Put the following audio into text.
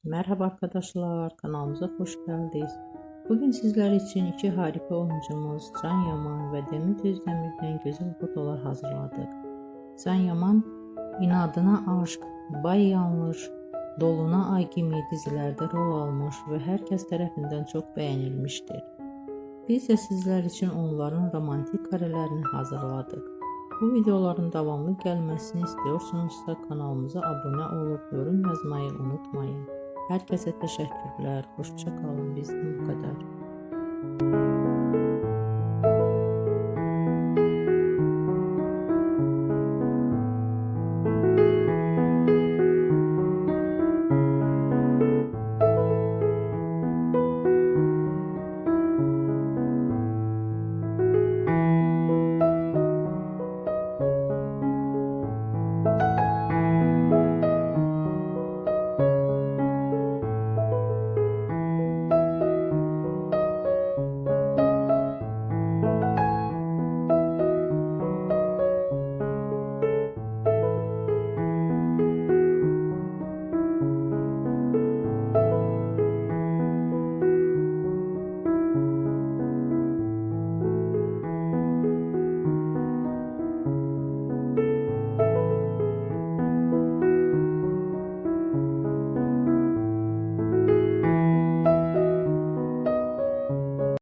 Merhaba arkadaşlar, kanalımıza hoş geldiniz. Bugün sizler için iki harika oyuncumuz Can Yaman ve Demet Özdemir'den güzel fotolar hazırladık. Can Yaman, İnadına Aşk, Bay Yanlış, Doluna Ay gibi dizilerde rol almış ve herkes tarafından çok beğenilmiştir. Biz de sizler için onların romantik karelerini hazırladık. Bu videoların devamlı gelmesini istiyorsanızsa kanalımıza abone olup yorum yazmayı unutmayın. Herkese teşekkürler. Hoşça kalın. Bizden bu kadar.